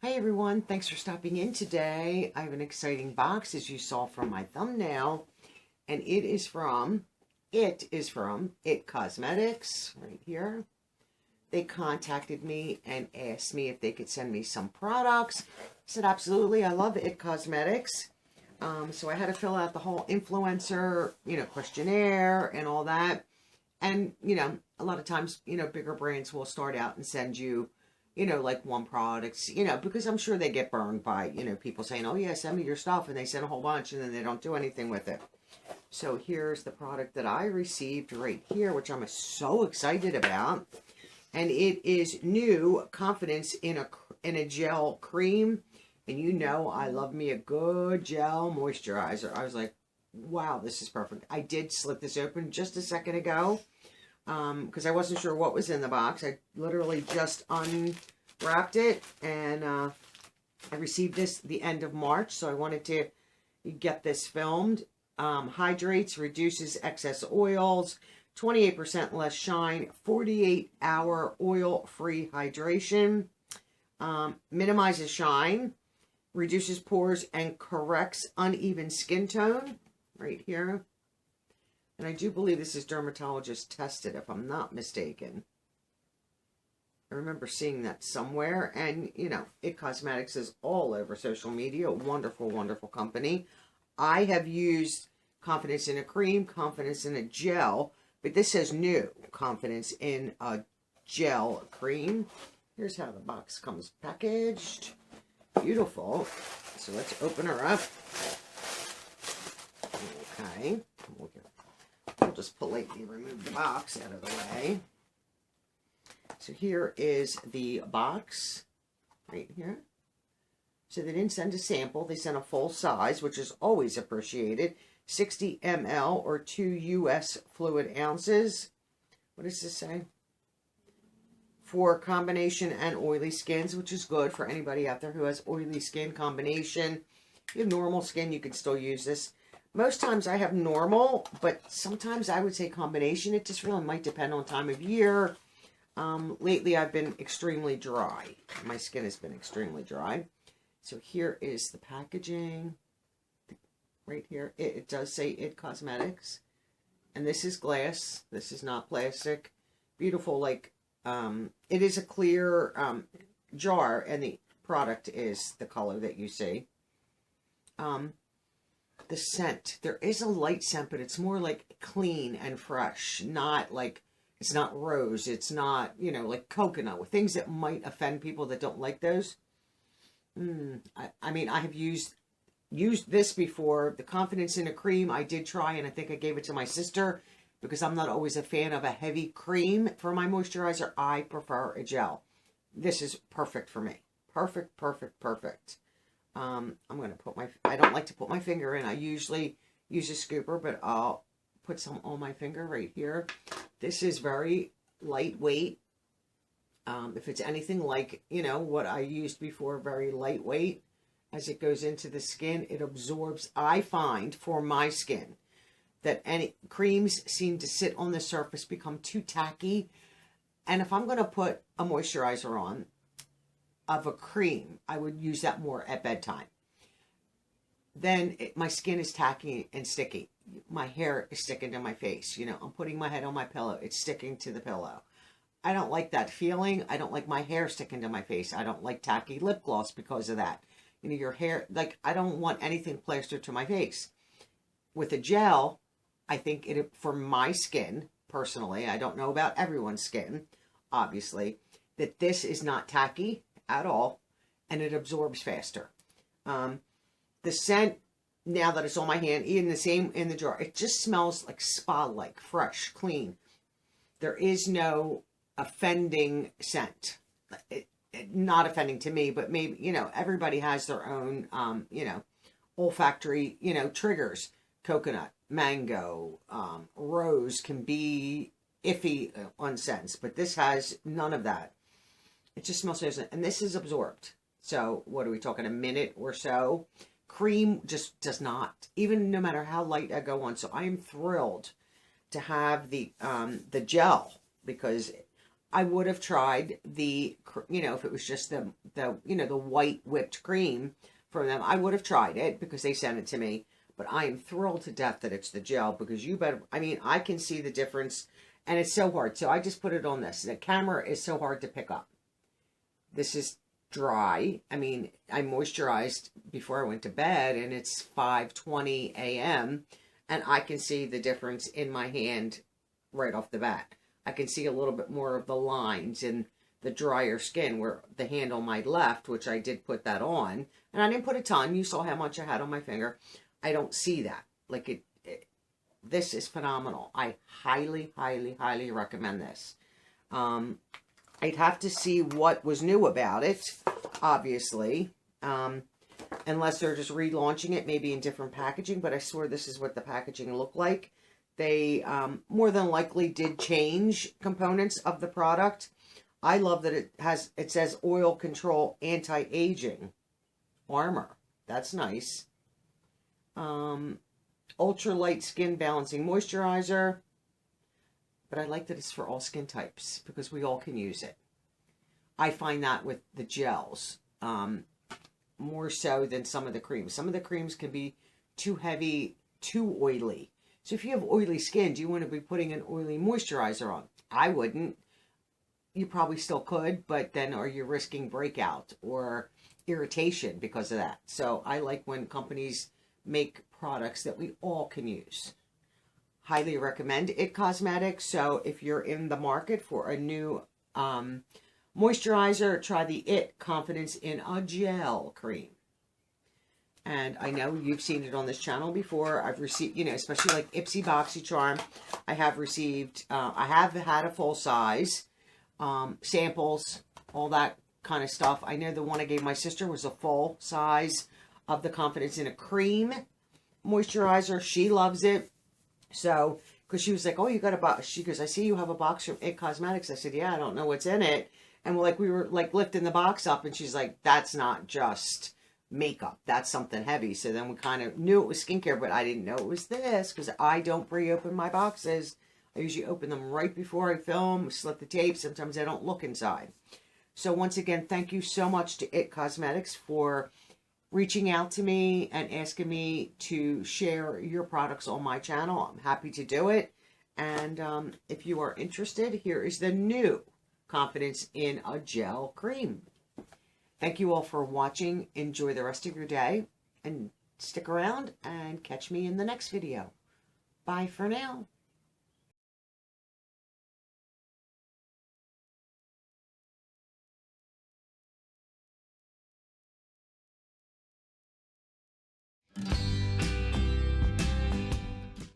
Hey everyone, thanks for stopping in today. I have an exciting box, as you saw from my thumbnail, and it is from It Cosmetics, right here. They contacted me and asked me if they could send me some products. I said, absolutely, I love It Cosmetics. So I had to fill out the whole influencer, questionnaire and all that. And, a lot of times, bigger brands will start out and send you like one product, because I'm sure they get burned by, people saying, oh yeah, send me your stuff. And they send a whole bunch and then they don't do anything with it. So here's the product that I received right here, which I'm so excited about. And it is new Confidence in a gel cream. And I love me a good gel moisturizer. I was like, wow, this is perfect. I did slit this open just a second ago. Because I wasn't sure what was in the box. I literally just unwrapped it, and I received this the end of March, so I wanted to get this filmed. Hydrates, reduces excess oils, 28% less shine, 48-hour oil-free hydration, minimizes shine, reduces pores, and corrects uneven skin tone, right here. And I do believe this is dermatologist tested, if I'm not mistaken. I remember seeing that somewhere. And, It Cosmetics is all over social media. Wonderful, wonderful company. I have used Confidence in a cream, Confidence in a gel. But this says new Confidence in a gel cream. Here's how the box comes packaged. Beautiful. So let's open her up. Okay. We'll just politely remove the box out of the way. So here is the box, right here. So they didn't send a sample. They sent a full size, which is always appreciated. 60 ml or 2 US fluid ounces. What does this say? For combination and oily skins, which is good for anybody out there who has oily skin combination. If you have normal skin, you can still use this. Most times I have normal, but sometimes I would say combination. It just really might depend on time of year. Lately I've been extremely dry. My skin has been extremely dry. So here is the packaging. Right here. It does say It Cosmetics. And this is glass. This is not plastic. Beautiful, it is a clear jar, and the product is the color that you see. The scent, there is a light scent, but it's more like clean and fresh, not like, it's not rose, it's not, like coconut, with things that might offend people that don't like those. I mean, I have used this before. The Confidence in a cream, I did try, and I think I gave it to my sister, because I'm not always a fan of a heavy cream for my moisturizer. I prefer a gel. This is perfect for me. Perfect, perfect, perfect. I'm going to put I don't like to put my finger in. I usually use a scooper, but I'll put some on my finger right here. This is very lightweight. If it's anything like, what I used before, very lightweight. As it goes into the skin, it absorbs. I find for my skin that any creams seem to sit on the surface, become too tacky. And if I'm going to put a moisturizer on, of a cream, I would use that more at bedtime. Then my skin is tacky and sticky. My hair is sticking to my face. I'm putting my head on my pillow. It's sticking to the pillow. I don't like that feeling. I don't like my hair sticking to my face. I don't like tacky lip gloss because of that. Your hair, I don't want anything plastered to my face. With a gel, I think for my skin, personally, I don't know about everyone's skin, obviously, that this is not tacky at all, and it absorbs faster. The scent, now that it's on my hand, even the same in the jar, it just smells like spa-like, fresh, clean. There is no offending scent. Not offending to me, but maybe, everybody has their own, olfactory, triggers. Coconut, mango, rose can be iffy on scents, but this has none of that. It just smells so, and this is absorbed. So what are we talking, a minute or so? Cream just does not, even no matter how light I go on. So I am thrilled to have the gel, because I would have tried the, you know, if it was just the you know, the white whipped cream from them, I would have tried it because they sent it to me. But I am thrilled to death that it's the gel, because you better, I mean, I can see the difference, and it's so hard. So I just put it on this. The camera is so hard to pick up. This is dry. I mean, I moisturized before I went to bed, and it's 5:20 a.m., and I can see the difference in my hand right off the bat. I can see a little bit more of the lines in the drier skin, where the hand on my left, which I did put that on, and I didn't put a ton. You saw how much I had on my finger. I don't see that. Like this is phenomenal. I highly, highly, highly recommend this. I'd have to see what was new about it, obviously, unless they're just relaunching it, maybe in different packaging, but I swear this is what the packaging looked like. They more than likely did change components of the product. I love that it says oil control anti-aging armor. That's nice. Ultra light skin balancing moisturizer. But I like that it's for all skin types, because we all can use it. I find that with the gels, more so than some of the creams. Some of the creams can be too heavy, too oily. So if you have oily skin, do you want to be putting an oily moisturizer on? I wouldn't. You probably still could, but then are you risking breakout or irritation because of that? So I like when companies make products that we all can use. Highly recommend IT Cosmetics. So if you're in the market for a new moisturizer, try the IT Confidence in a Gel cream. And I know you've seen it on this channel before. I've received, you know, especially like IPSY BoxyCharm. I have received, I have had a full size, samples, all that kind of stuff. I know the one I gave my sister was a full size of the Confidence in a Cream moisturizer. She loves it. So, because she was like, oh, you got a box. She goes, I see you have a box from IT Cosmetics. I said, yeah, I don't know what's in it. And we were like lifting the box up, and she's like, that's not just makeup. That's something heavy. So then we kind of knew it was skincare, but I didn't know it was this, because I don't pre-open my boxes. I usually open them right before I film, slip the tape. Sometimes I don't look inside. So once again, thank you so much to IT Cosmetics for reaching out to me and asking me to share your products on my channel. I'm happy to do it. And if you are interested, here is the new Confidence in a Gel cream. Thank you all for watching. Enjoy the rest of your day, and stick around and catch me in the next video. Bye for now.